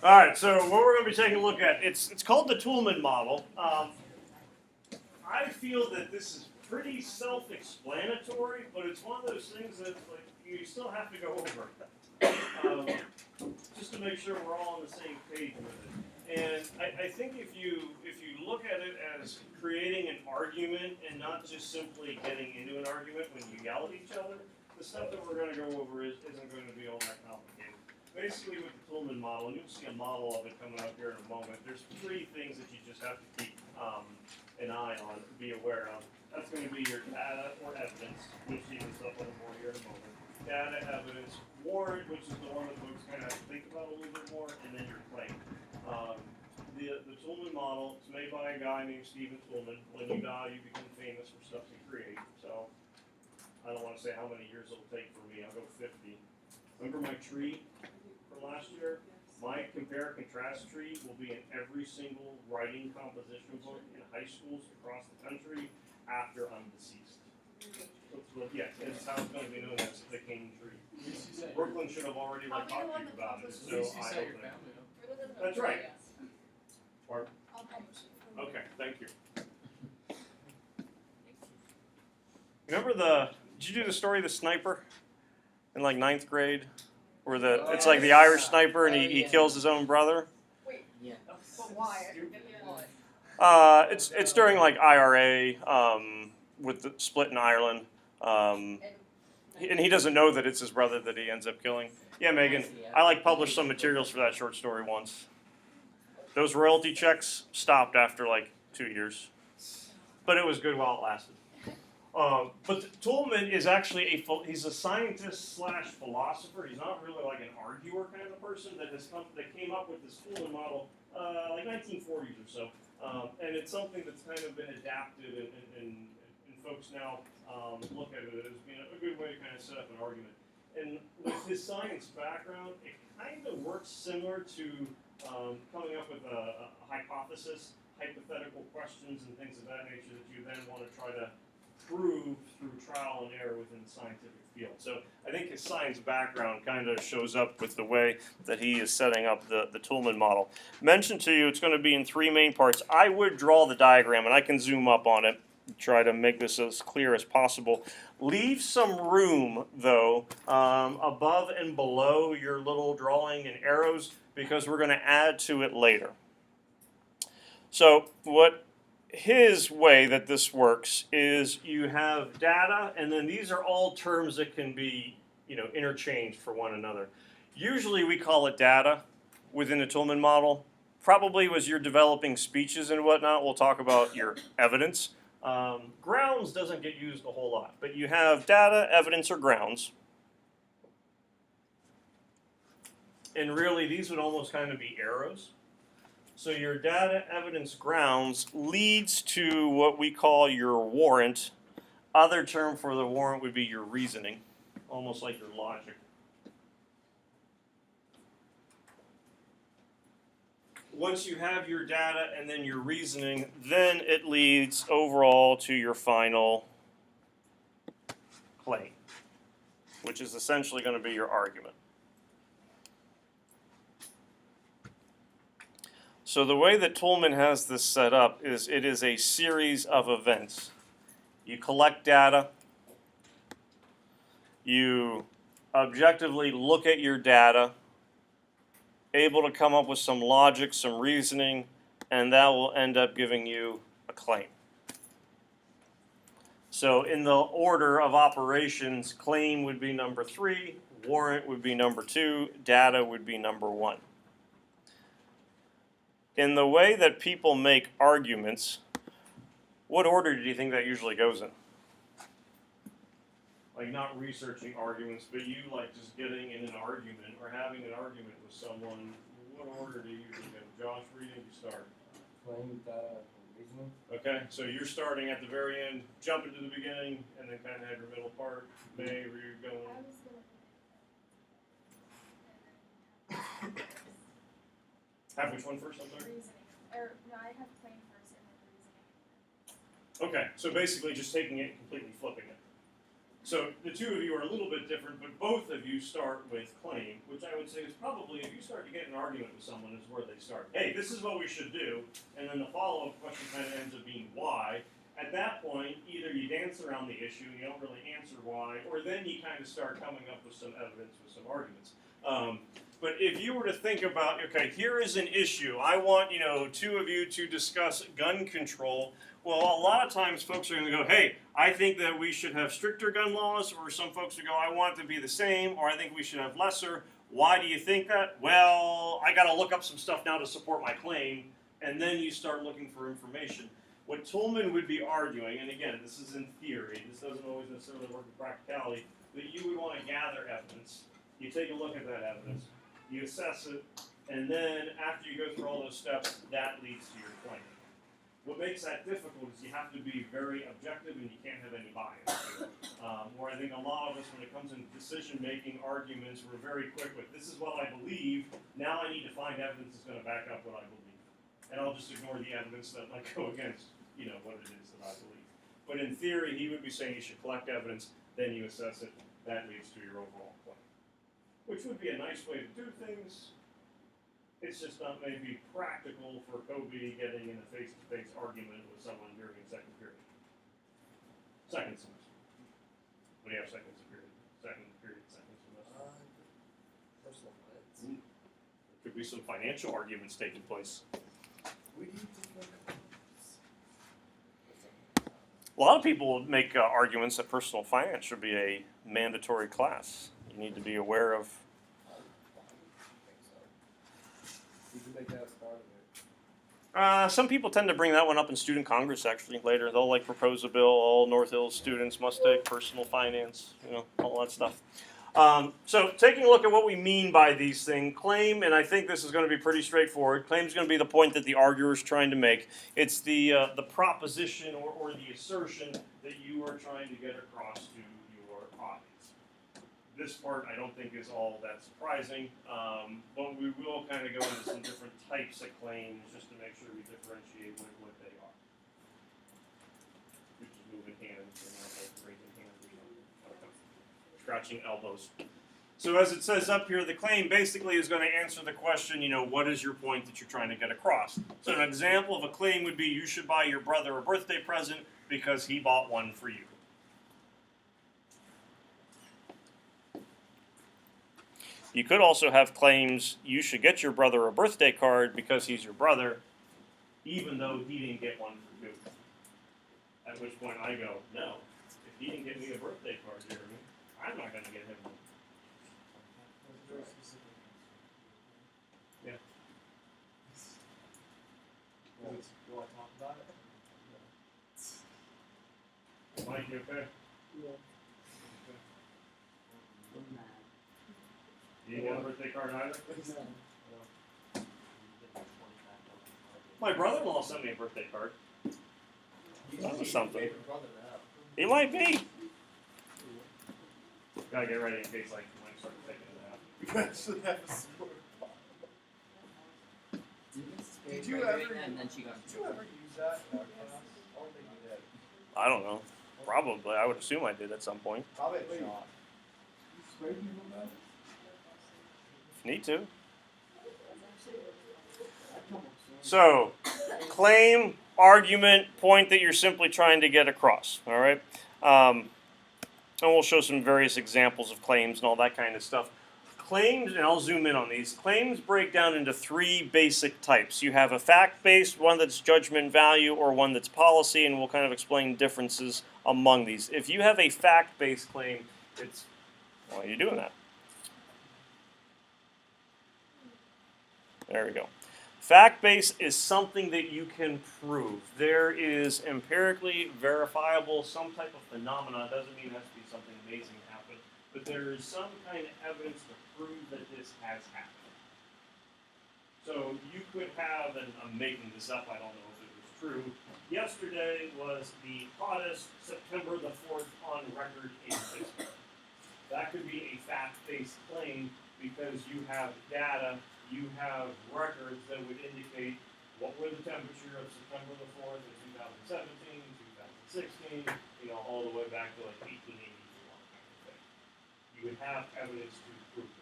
All right, so what we're going to be taking a look at, it's called the Toulmin model. I feel that this is pretty self-explanatory, but it's one of those things that like you still have to go over just to make sure we're all on the same page with it. And I think if you look at it as creating an argument and not just simply getting into an argument when you yell at each other, the stuff that we're going to go over isn't going to be all that complicated. Basically, with the Toulmin model, and you'll see a model of it coming up here in a moment, there's three things that you just have to keep an eye on, be aware of. That's going to be your data or evidence, which you can stuff on more here in a moment. Data, evidence, warrant, which is the one that folks kind of have to think about a little bit more, and then your claim. The Toulmin model, it's made by a guy named Stephen Toulmin. When you die, you become famous for stuff you create. So I don't want to say how many years it'll take for me. I'll go 50. Remember my tree from last year? My compare and contrast tree will be in every single writing composition book in high schools across the country after I'm deceased. Yes, it's how it's going to be known as the king tree. Brooklyn should have already talked to you about it, so I hope that. That's right. Or, okay, thank you. Remember did you do the story of the sniper in like 9th grade? Where it's like the Irish sniper and he kills his own brother? Wait, yeah. But why? It's during like IRA with the split in Ireland. And he doesn't know that it's his brother that he ends up killing. Yeah, Megan, I like published some materials for that short story once. Those royalty checks stopped after like 2 years, but it was good while it lasted. But Toulmin is actually he's a scientist slash philosopher. He's not really like an arguer kind of a person that came up with this Toulmin model like 1940s or so. And it's something that's kind of been adapted and folks now look at it as being a good way to kind of set up an argument. And with his science background, it kind of works similar to coming up with a hypothesis, hypothetical questions and things of that nature that you then want to try to prove through trial and error within the scientific field. So I think his science background kind of shows up with the way that he is setting up the Toulmin model. Mentioned to you, it's going to be in 3 main parts. I would draw the diagram, and I can zoom up on it, try to make this as clear as possible. Leave some room, though, above and below your little drawing and arrows, because we're going to add to it later. So his way that this works is you have data, and then these are all terms that can be, interchanged for one another. Usually we call it data within the Toulmin model. Probably as you're developing speeches and whatnot, we'll talk about your evidence. Grounds doesn't get used a whole lot, but you have data, evidence, or grounds. And really, these would almost kind of be arrows. So your data, evidence, grounds leads to what we call your warrant. Other term for the warrant would be your reasoning, almost like your logic. Once you have your data and then your reasoning, then it leads overall to your final claim, which is essentially going to be your argument. So the way that Toulmin has this set up is it is a series of events. You collect data, you objectively look at your data, able to come up with some logic, some reasoning, and that will end up giving you a claim. So in the order of operations, claim would be number 3, warrant would be number 2, data would be number 1. In the way that people make arguments, what order do you think that usually goes in? Like not researching arguments, but you like just getting in an argument or having an argument with someone. What order do you usually go? Josh, where do you start? Claim, data, reasoning. Okay, so you're starting at the very end, jumping to the beginning, and then kind of have your middle part. May, where you're going? Have which one first? I'm sorry. Reasoning. No, I have claim first and then reasoning. Okay, so basically just taking it and completely flipping it. So the two of you are a little bit different, but both of you start with claim, which I would say is probably, if you start to get in an argument with someone, is where they start. Hey, this is what we should do, and then the follow-up question kind of ends up being why. At that point, either you dance around the issue and you don't really answer why, or then you kind of start coming up with some evidence, with some arguments. But if you were to think about, okay, here is an issue. I want, two of you to discuss gun control. Well, a lot of times folks are going to go, hey, I think that we should have stricter gun laws, or some folks would go, I want it to be the same, or I think we should have lesser. Why do you think that? Well, I got to look up some stuff now to support my claim, and then you start looking for information. What Toulmin would be arguing, and again, this is in theory, this doesn't always necessarily work in practicality, but you would want to gather evidence. You take a look at that evidence, you assess it, and then after you go through all those steps, that leads to your claim. What makes that difficult is you have to be very objective and you can't have any bias. Where I think a lot of us, when it comes into decision-making arguments, we're very quick with, this is what I believe, now I need to find evidence that's going to back up what I believe. And I'll just ignore the evidence that might go against, what it is that I believe. But in theory, he would be saying you should collect evidence, then you assess it, that leads to your overall claim. Which would be a nice way to do things. It's just not maybe practical for Kobe getting in a face-to-face argument with someone during second period. Second semester. What do you have second period? Second semester? Personal finance. There could be some financial arguments taking place. We need to look at A lot of people make arguments that personal finance should be a mandatory class. You need to be aware of. You can make that as part of it. Some people tend to bring that one up in student congress actually later. They'll propose a bill, all North Hills students must take personal finance, all that stuff. So taking a look at what we mean by these things, claim, and I think this is going to be pretty straightforward. Claim is going to be the point that the arguer is trying to make. It's the proposition or the assertion that you are trying to get across to your audience. This part I don't think is all that surprising, but we will kind of go into some different types of claims just to make sure we differentiate what they are. We're just moving hands, raising hands or something. Okay. Scratching elbows. So as it says up here, the claim basically is going to answer the question, what is your point that you're trying to get across? So an example of a claim would be you should buy your brother a birthday present because he bought one for you. You could also have claims you should get your brother a birthday card because he's your brother, even though he didn't get one for you. At which point I go, no, if he didn't get me a birthday card, Jeremy, I'm not going to get him one. Very specific. Yeah. Do you want to talk about it? Mike, you okay? Yeah. You didn't get a birthday card either? My brother-in-law sent me a birthday card. That was something. He might be. Gotta get ready in case you might start taking it out. We actually have a sport. Did you ever use that in our class? I don't think you did. I don't know. Probably. I would assume I did at some point. Probably a shot. You sprayed people with that? Need to. So, claim, argument, point that you're simply trying to get across. All right? And we'll show some various examples of claims and all that kind of stuff. Claims, and I'll zoom in on these, claims break down into three basic types. You have a fact-based, one that's judgment value, or one that's policy, and we'll kind of explain differences among these. If you have a fact-based claim, it's, why are you doing that? There we go. Fact-based is something that you can prove. There is empirically verifiable, some type of phenomena. It doesn't mean it has to be something amazing happen, but there is some kind of evidence to prove that this has happened. So you could have, and I'm making this up, I don't know if it was true, yesterday was the hottest September the 4th on record in history. That could be a fact-based claim because you have data, you have records that would indicate what were the temperature of September the 4th in 2017, 2016, all the way back to 1881. You would have evidence to prove it.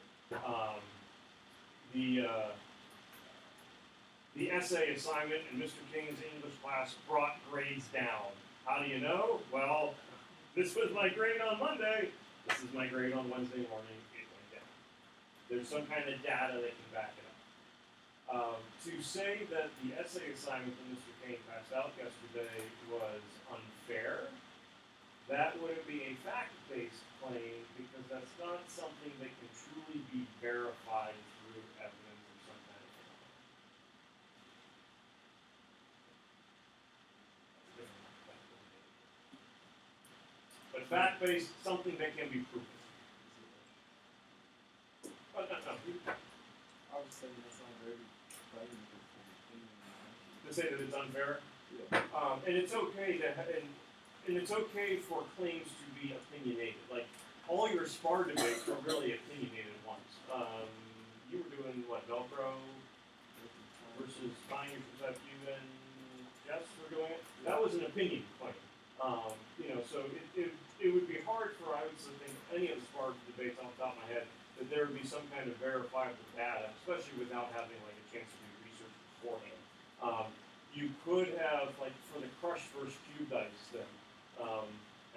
The essay assignment in Mr. King's English class brought grades down. How do you know? Well, this was my grade on Monday. This is my grade on Wednesday morning. It went down. There's some kind of data that can back it up. To say that the essay assignment that Mr. King passed out yesterday was unfair, that wouldn't be a fact-based claim because that's not something that can truly be verified through evidence or some kind of phenomenon. But fact-based, something that can be proven. But no. I would say that's not very fighting. To say that it's unfair, Yeah. and it's okay to and it's okay for claims to be opinionated. Like all your spar debates are really opinionated ones. You were doing what, Velcro versus Binders, was that you and Jess were doing it? That was an opinion claim. So it would be hard for, I would think, any of the spar debates off the top of my head that there would be some kind of verifiable data, especially without having like a chance to do research beforehand. You could have, like for the crush versus cube dice thing,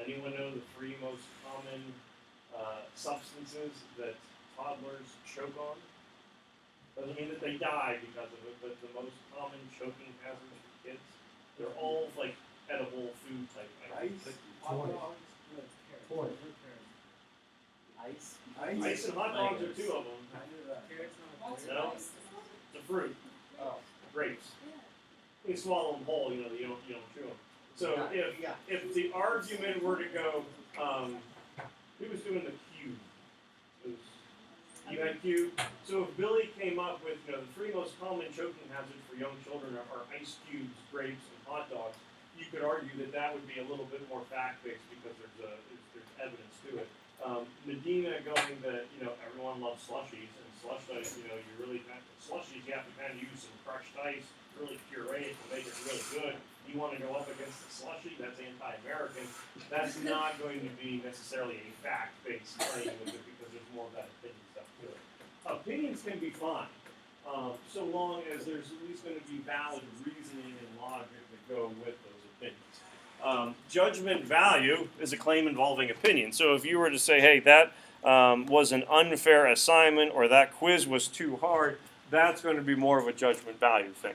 anyone know the 3 most common substances that toddlers choke on? Doesn't mean that they die because of it, but the most common choking hazards for kids, they're all like edible food type items. Toys. Ice. Ice and hot dogs are 2 of them. I knew that. No, it's a fruit, Oh. grapes. You can swallow them whole, you don't chew them. So if the argument were to go, who was doing the cube? You had cube. So if Billy came up with the 3 most common choking hazards for young children are ice cubes, grapes, and hot dogs, you could argue that would be a little bit more fact-based because there's evidence to it. Medina going that everyone loves slushies and slush ice. You really slushies you have to kind of use some crushed ice, really puree it to make it really good. You want to go up against the slushy, that's anti-American. That's not going to be necessarily a fact-based claim with it because there's more of that opinion stuff to it. Opinions can be fine, so long as there's at least going to be valid reasoning and logic that go with those opinions. Judgment value is a claim involving opinion. So if you were to say, hey, that was an unfair assignment or that quiz was too hard, that's going to be more of a judgment value thing.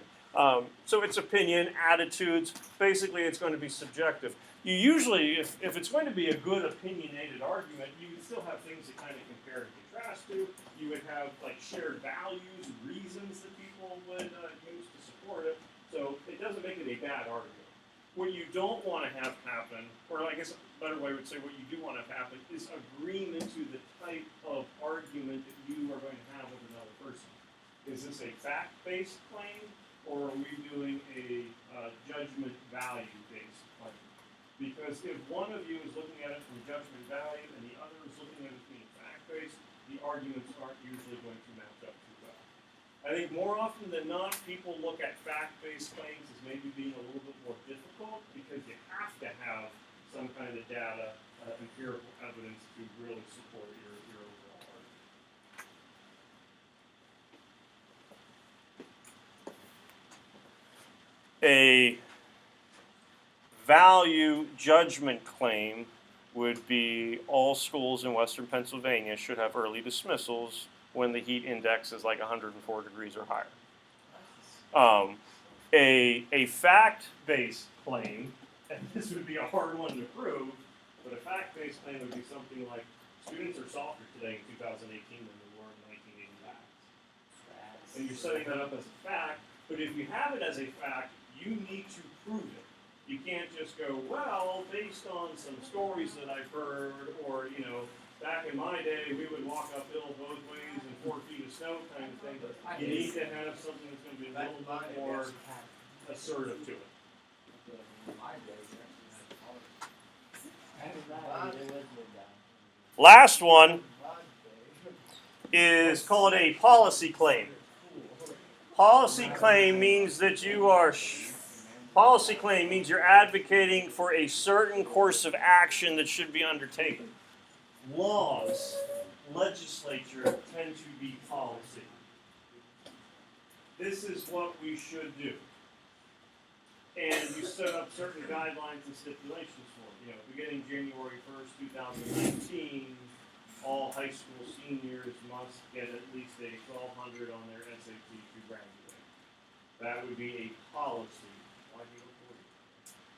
So it's opinion, attitudes, basically it's going to be subjective. You usually, if it's going to be a good opinionated argument, you would still have things to kind of compare and contrast to. You would have like shared values, reasons that people would use to support it. So it doesn't make it a bad argument. What you don't want to have happen, or I guess a better way would say what you do want to have happen, is agreement to the type of argument that you are going to have with another person. Is this a fact-based claim, or are we doing a judgment value-based claim? Because if one of you is looking at it from judgment value and the other is looking at it being fact-based, the arguments aren't usually going to match up too well. I think more often than not, people look at fact-based claims as maybe being a little bit more difficult because you have to have some kind of data, empirical evidence to really support your overall argument. A value judgment claim would be all schools in Western Pennsylvania should have early dismissals when the heat index is like 104 degrees or higher. A fact-based claim, and this would be a hard one to prove, but a fact-based claim would be something like students are softer today in 2018 than they were in 1985. And you're setting that up as a fact, but if you have it as a fact, you need to prove it. You can't just go, well, based on some stories that I've heard, or, back in my day, we would walk uphill both ways in 4 feet of snow kind of thing. You need to have something that's going to be a little bit more assertive to it. Last one is called a policy claim. Policy claim means that policy claim means you're advocating for a certain course of action that should be undertaken. laws, legislature tend to be policy. This is what we should do. And you set up certain guidelines and stipulations for it. You know, beginning January 1st, 2019, all high school seniors must get at least a 1200 on their SAT to graduate. That would be a policy. Why do you look for it?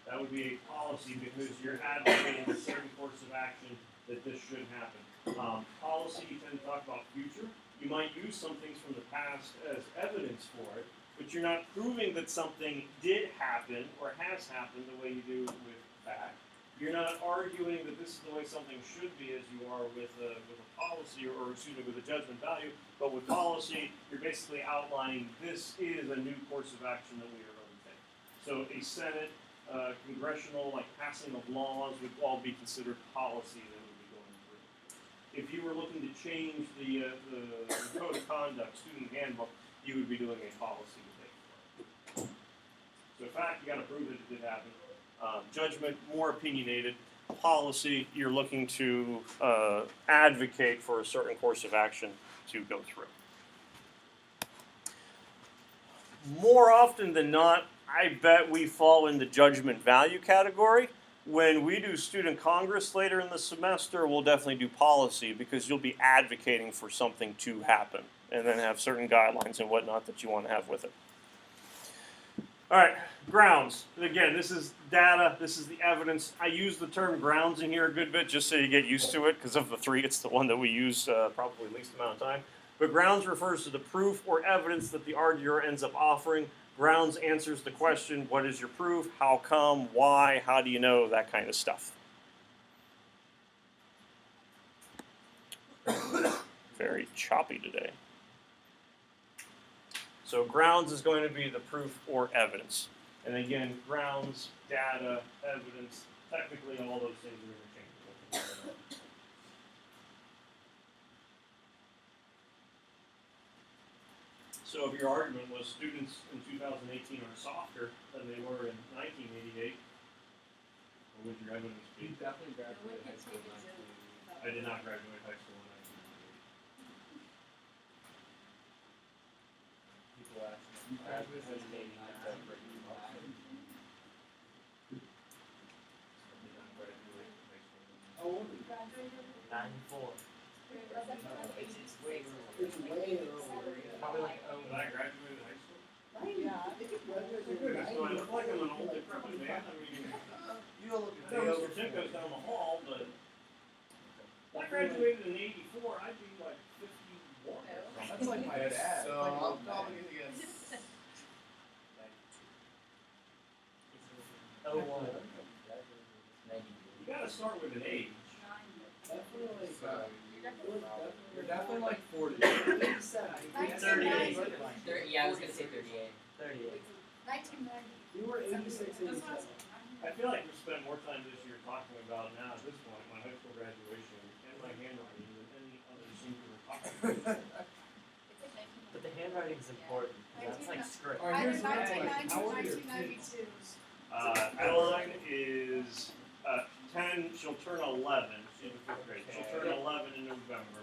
That would be a policy because you're advocating a certain course of action that this should happen. Policy, you tend to talk about future. You might use some things from the past as evidence for it, but you're not proving that something did happen or has happened the way you do with fact. You're not arguing that this is the way something should be as you are with a policy or excuse me, with a judgment value, but with policy, you're basically outlining this is a new course of action that we are going to take. So a Senate, congressional, like passing of laws would all be considered policy that would be going through. If you were looking to change the code of conduct, student handbook, you would be doing a policy with it. So in fact, you got to prove that it did happen. Judgment, more opinionated. Policy, you're looking to advocate for a certain course of action to go through. More often than not, I bet we fall in the judgment value category. When we do student congress later in the semester, we'll definitely do policy because you'll be advocating for something to happen and then have certain guidelines and whatnot that you want to have with it. All right, grounds. Again, this is data, this is the evidence. I use the term grounds in here a good bit just so you get used to it because of the three, it's the one that we use probably least amount of time. But grounds refers to the proof or evidence that the arguer ends up offering. Grounds answers the question, what is your proof, how come, why, how do you know, that kind of stuff. Very choppy today. So grounds is going to be the proof or evidence. And again, grounds, data, evidence, technically all those things are interchangeable. So if your argument was students in 2018 are softer than they were in 1988, what would your evidence be? You definitely graduated high school in I did not graduate high school in 1988. People ask me, you graduated high school in 1989. I did not graduate high school in Oh, what? 94. It's way earlier. It's way earlier. Probably like, Did I graduate high school? Yeah, I think it graduated. Goodness, do I look like I'm an old decrepit man? I mean, You don't look I know Mr. Timko's down the hall, but if I graduated in '84, I'd be like 51. That's like my dad. So I'm probably gonna get. Oh, one. You gotta start with an age. Definitely. You're You're definitely like 40. 38. Yeah, I was going to say 38. 38. 1990. You were 86, 87. I feel like we spent more time this year talking about now at this point my high school graduation and my handwriting than any other senior we're talking about. But the handwriting's important. That's like script. All right, here's the next one. 1990, How old are your kids? 1992. Adeline is 10, she'll turn 11. She's in 5th grade. She'll turn 11 in November.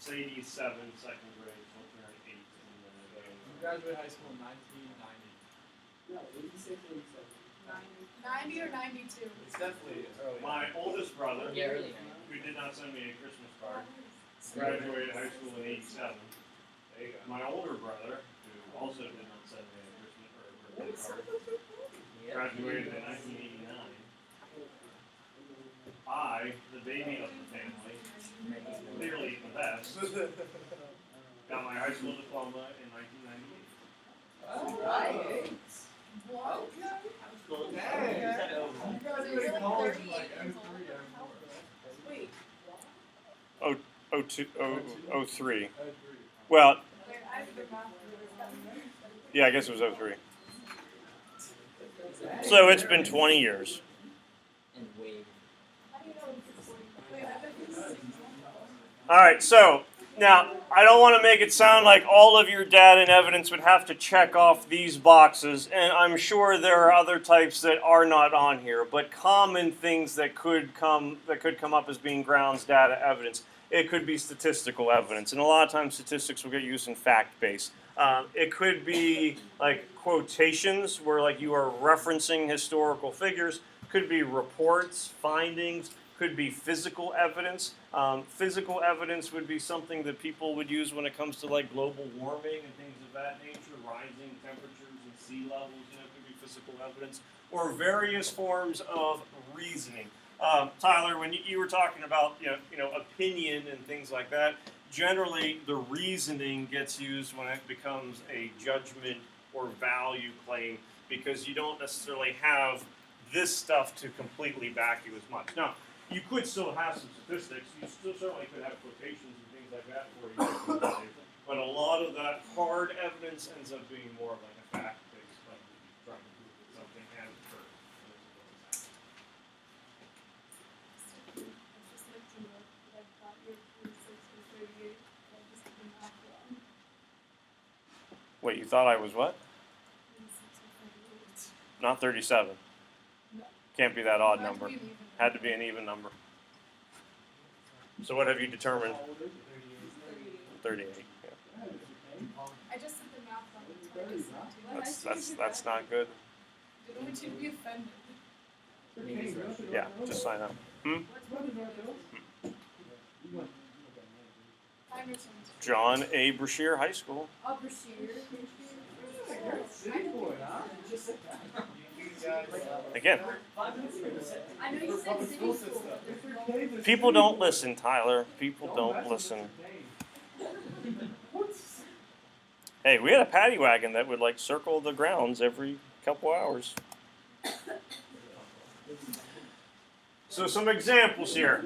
Sadie's 7, 2nd grade. She'll turn 8 in You graduated high school in 1990. No, 86, 87. 90 or 92? It's definitely early. My oldest brother, Yeah, early who did not send me a Christmas card, graduated high school in '87. My older brother, who also did not send me a Christmas or a birthday card, graduated in 1989. I, the baby of the family, clearly the best, got my high school diploma in 1998. Alright. What? Hey. You graduated college in like 03, 04. Wait. 03. 03. Well, Wait, I have to remember. yeah, I guess it was 03. So it's been 20 years. And wave. How do you know it's 40? Wait, I bet it's 60. All right, so Now, I don't want to make it sound like all of your data and evidence would have to check off these boxes, and I'm sure there are other types that are not on here, but common things that could come up as being grounds data evidence. It could be statistical evidence, and a lot of times statistics will get used in fact-based. It could be like quotations where like you are referencing historical figures. Could be reports, findings. Could be physical evidence. Physical evidence would be something that people would use when it comes to like global warming and things of that nature, rising temperatures and sea levels. Could be physical evidence or various forms of reasoning. Tyler, when you were talking about opinion and things like that, generally the reasoning gets used when it becomes a judgment or value claim because you don't necessarily have this stuff to completely back you as much. Now, you could still have some statistics. You still certainly could have quotations and things like that for you. But a lot of that hard evidence ends up being more like a fact-based, like trying to prove that something has occurred. Just like to know that I thought your 36 was 38. I just did the math wrong. Wait, you thought I was what? 36 was 38. Not 37. No. Can't be that odd Had to number. be an even Had to be an even number. So what have you determined? 38. Yeah. I just did the math wrong. I just said to That's not good. you don't want you to be offended. Yeah, just sign up. Time or something. John A. Brashear High School. Upper shear. Again, I know you said city school. people don't listen, Tyler. People don't listen. Hey, we had a paddy wagon that would like circle the grounds every couple hours. So some examples here.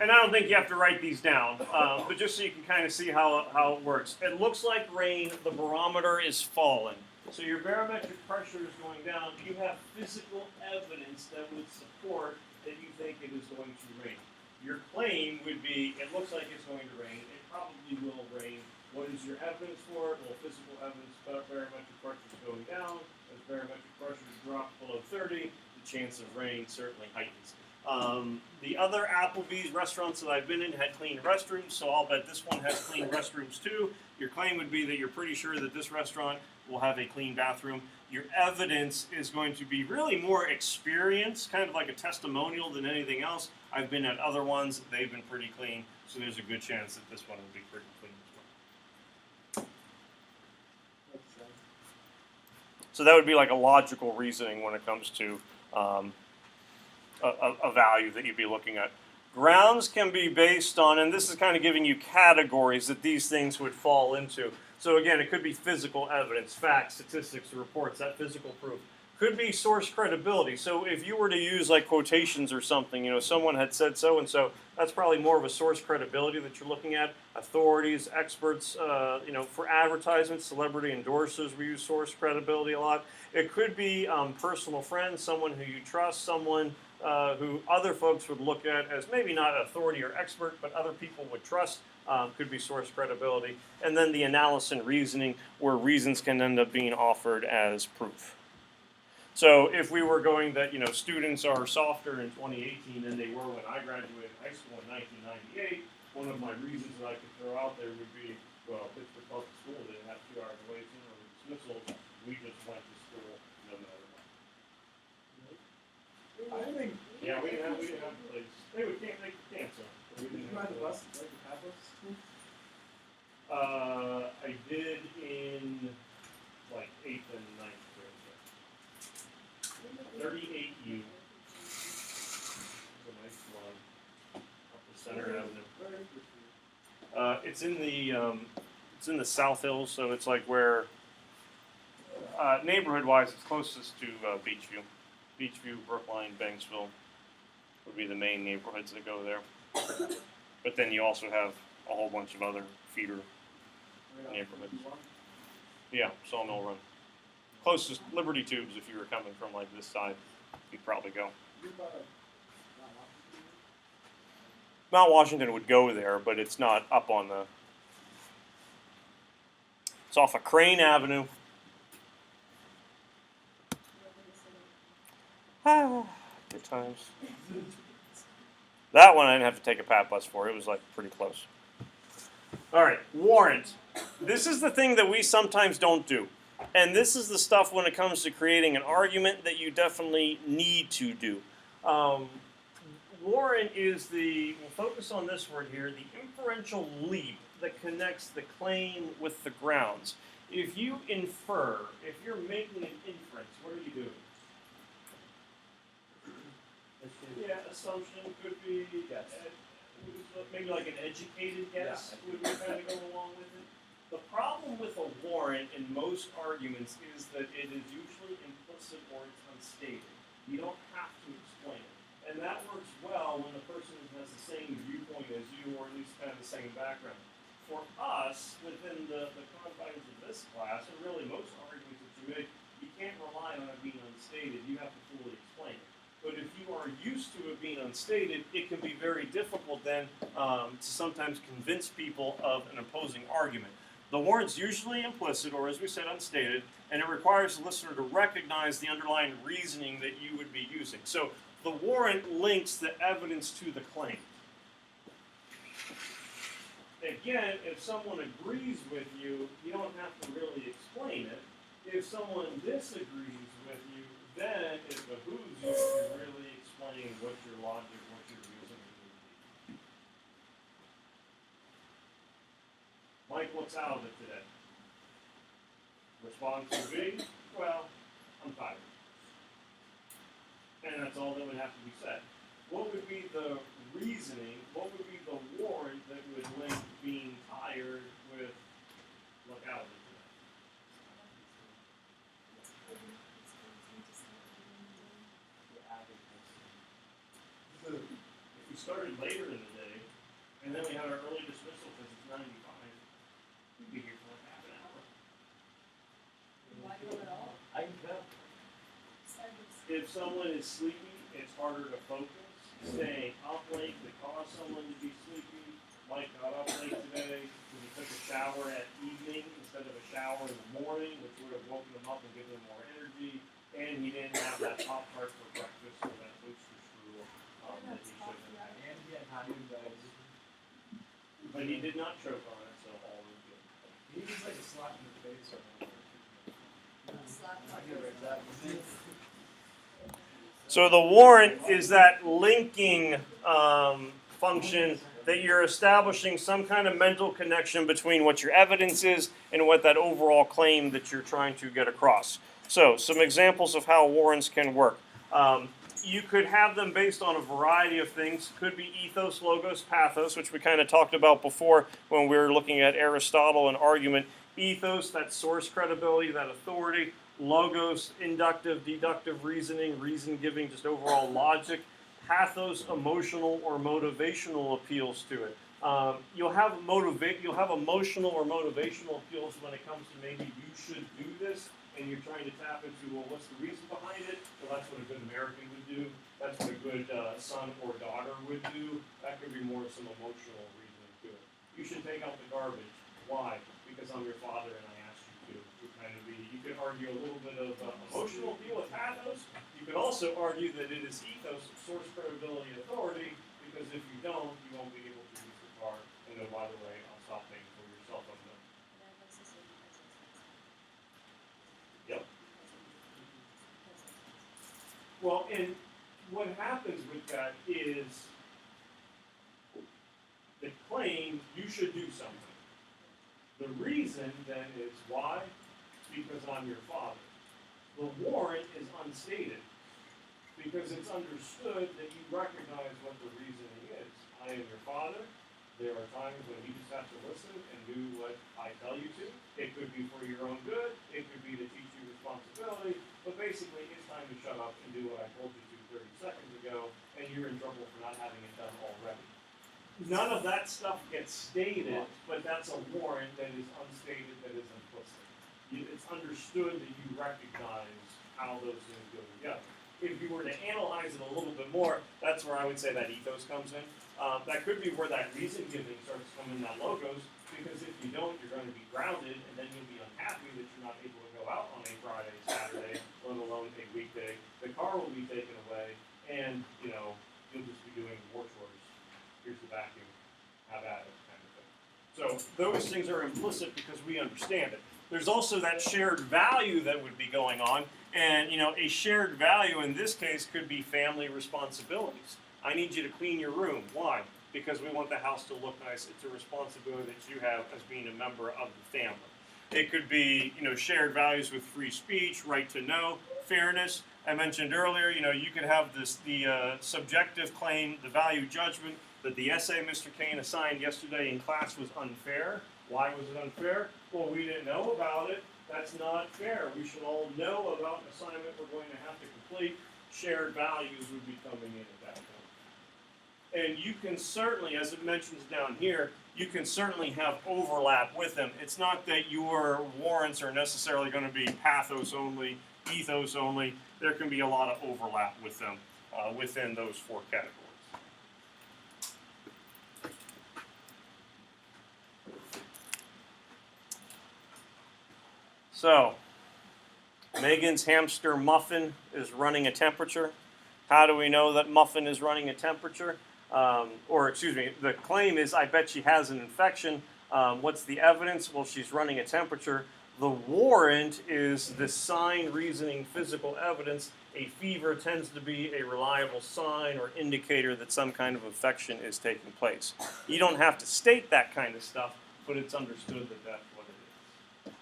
And I don't think you have to write these down, but just so you can kind of see how it works. It looks like rain, the barometer is falling. So your barometric pressure is going down. You have physical evidence that would support that you think it is going to rain. Your claim would be, it looks like it's going to rain. It probably will rain. What is your evidence for it? Well, physical evidence, barometric pressure is going down. As barometric pressure drops below 30, the chance of rain certainly heightens. The other Applebee's restaurants that I've been in had clean restrooms, so I'll bet this one has clean restrooms too. Your claim would be that you're pretty sure that this restaurant will have a clean bathroom. Your evidence is going to be really more experience, kind of like a testimonial than anything else. I've been at other ones, they've been pretty clean, so there's a good chance that this one will be pretty clean as well. So that would be like a logical reasoning when it comes to a value that you'd be looking at. Grounds can be based on, and this is kind of giving you categories that these things would fall into. So again, it could be physical evidence, facts, statistics, reports, that physical proof. Could be source credibility. So if you were to use like quotations or something, someone had said so and so, that's probably more of a source credibility that you're looking at. Authorities, experts, for advertisements, celebrity endorsers, we use source credibility a lot. It could be personal friends, someone who you trust, someone who other folks would look at as maybe not authority or expert, but other people would trust. Could be source credibility. And then the analysis and reasoning, where reasons can end up being offered as proof. So if we were going that, students are softer in 2018 than they were when I graduated high school in 1998, one of my reasons that I could throw out there would be, well, Pittsburgh Public School didn't have 2 hours waiting or dismissal. We just went to school no matter what. I think. Yeah, we didn't have place. They would cancel. We didn't have the place. bus, like the Catholic school? I did in like 8th and 9th grade. 38U. It's a nice one. Up the Center Avenue. It's in the South Hills, so it's like where neighborhood-wise, it's closest to Beachview. Beachview, Brookline, Banksville would be the main neighborhoods that go there. But then you also have a whole bunch of other feeder neighborhoods. Yeah, Sawmill Run. Closest Liberty Tubes, if you were coming from like this side, you'd probably go. Mount Washington would go there, but it's not up on the. It's off of Crane Avenue. Ah, good times. That one I didn't have to take a pat bus for. It was like pretty close. All right, warrant. This is the thing that we sometimes don't do. And this is the stuff when it comes to creating an argument that you definitely need to do. Warrant is the, we'll focus on this word here, the inferential leap that connects the claim with the grounds. If you infer, if you're making an inference, what are you doing? Yeah, assumption could be maybe like an educated guess would kind of go along with it. The problem with a warrant in most arguments is that it is usually implicit or it's unstated. You don't have to explain it. And that works well when the person has the same viewpoint as you or at least kind of the same background. For us, within the confines of this class, and really most arguments that you make, you can't rely on it being unstated. You have to fully explain it. But if you are used to it being unstated, it can be very difficult then to sometimes convince people of an opposing argument. The warrant's usually implicit, or as we said, unstated, and it requires the listener to recognize the underlying reasoning that you would be using. So the warrant links the evidence to the claim. Again, if someone agrees with you, you don't have to really explain it. If someone disagrees with you, then it behooves you to really explain what your logic, what your reasoning would be. Mike, what's out of it today? Response would be, well, I'm tired. And that's all that would have to be said. What would be the reasoning, what would be the warrant that would link being tired with look out of it today? If we started later in the day, and then we had our early dismissal because it's 95, we'd be here for like half an hour. Why do it all? I can tell. If someone is sleepy, it's harder to focus. Staying up late could cause someone to be sleepy. Mike got up late today because he took a shower at evening instead of a shower in the morning, which would have woken him up and given him more energy. And he didn't have that Pop-Tart for breakfast or that toaster strudel that he should have had. And he had hot But he did not choke on it, so all was good. He was like a slap in the face or Slap I get rid of that. So the warrant is that linking function that you're establishing some kind of mental connection between what your evidence is and what that overall claim that you're trying to get across. So some examples of how warrants can work. You could have them based on a variety of things. Could be ethos, logos, pathos, which we kind of talked about before when we were looking at Aristotle and argument. Ethos, that source credibility, that authority. Logos, inductive, deductive reasoning, reason giving, just overall logic. Pathos, emotional or motivational appeals to it. You'll have emotional or motivational appeals when it comes to maybe you should do this, and you're trying to tap into, well, what's the reason behind it? Well, that's what a good American would do. That's what a good son or daughter would do. That could be more some emotional reasoning to it. You should take out the garbage. Why? Because I'm your father and I asked you to. Would kind of be. You could argue a little bit of emotional appeal with pathos. You could also argue that it is ethos, source credibility, authority. Because if you don't, you won't be able to use the car. And then, by the way, I'll stop paying for your cell phone bill. Yep. Well, and what happens with that is the claim you should do something. The reason then is why? Because I'm your father. The warrant is unstated because it's understood that you recognize what the reasoning is. I am your father. There are times when you just have to listen and do what I tell you to. It could be for your own good. It could be to teach you responsibility. But basically, it's time to shut up and do what I told you to 30 seconds ago, and you're in trouble for not having it done already. None of that stuff gets stated, but that's a warrant that is unstated, that is implicit. It's understood that you recognize how those things go together. If you were to analyze it a little bit more, That's where I would say that ethos comes in. That could be where that reason giving starts to come in, that logos, because if you don't, you're going to be grounded, and then you'll be unhappy that you're not able to go out on a Friday, Saturday, let alone a weekday. The car will be taken away, and you'll just be doing war chores. Here's the vacuum, have at it, kind of thing. So those things are implicit because we understand it. There's also that shared value that would be going on, and a shared value in this case could be family responsibilities. I need you to clean your room. Why? Because we want the house to look nice. It's a responsibility that you have as being a member of the family. It could be, shared values with free speech, right to know, fairness. I mentioned earlier, you could have the subjective claim, the value judgment that the essay Mr. Kane assigned yesterday in class was unfair. Why was it unfair? Well, we didn't know about it. That's not fair. We should all know about an assignment we're going to have to complete. Shared values would be coming in at that point. And you can certainly, as it mentions down here, you can certainly have overlap with them. It's not that your warrants are necessarily going to be pathos only, ethos only. There can be a lot of overlap with them within those four categories. So, Megan's hamster Muffin is running a temperature. How do we know that Muffin is running a temperature? The claim is, I bet she has an infection. What's the evidence? Well, she's running a temperature. The warrant is the sign, reasoning, physical evidence. A fever tends to be a reliable sign or indicator that some kind of infection is taking place. You don't have to state that kind of stuff, but it's understood that that's what it is.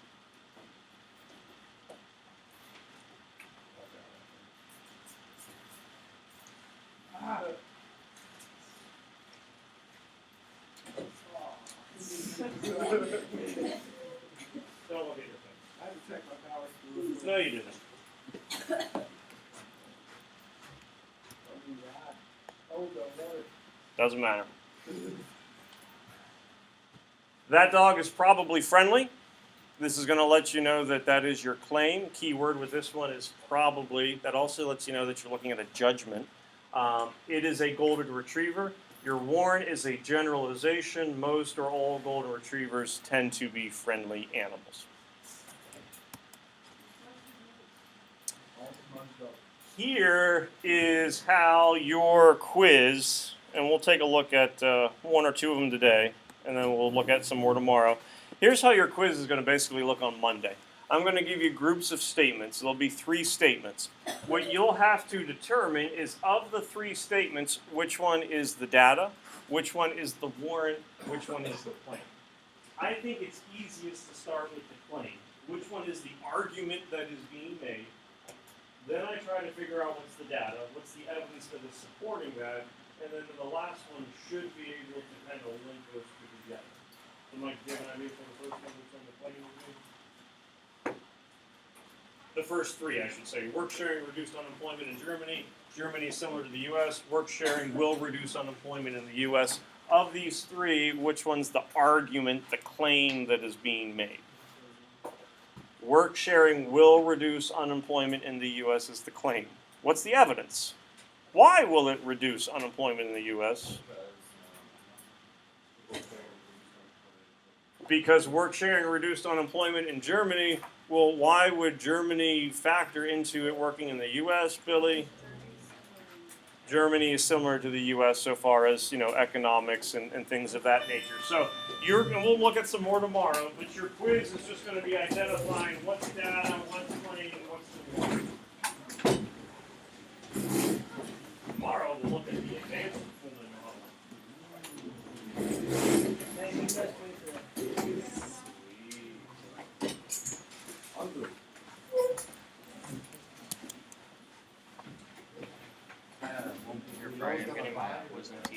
Don't look at your thing. I had to check my power screw. No, you didn't. Doesn't matter. That dog is probably friendly. This is going to let you know that that is your claim. Keyword with this one is probably. That also lets you know that you're looking at a judgment. It is a golden retriever. Your warrant is a generalization. Most or all golden retrievers tend to be friendly animals. Here is how your quiz, and we'll take a look at one or two of them today, and then we'll look at some more tomorrow. Here's how your quiz is going to basically look on Monday. I'm going to give you groups of statements. There'll be 3 statements. What you'll have to determine is, of the 3 statements, which one is the data, which one is the warrant, which one is the claim. I think it's easiest to start with the claim. Which one is the argument that is being made? Then I try to figure out what's the data, what's the evidence that is supporting that, and then the last one should be able to kind of link those two together. So Mike, do you have an idea for the first one that's on the claim review? The first 3, I should say. Work sharing reduced unemployment in Germany. Germany is similar to the U.S. Work sharing will reduce unemployment in the U.S. Of these 3, which one's the argument, the claim that is being made? Work sharing will reduce unemployment in the U.S. is the claim. What's the evidence? Why will it reduce unemployment in the U.S.? Because work sharing reduced unemployment in Germany. Well, why would Germany factor into it working in the U.S., Billy? Germany is similar to the U.S. so far as, economics and things of that nature. So and we'll look at some more tomorrow, but your quiz is just going to be identifying what's data, what's claim, what's the warrant. Tomorrow we'll look at the advanced I'm good. You're Friday, I'm getting my wisdom teeth.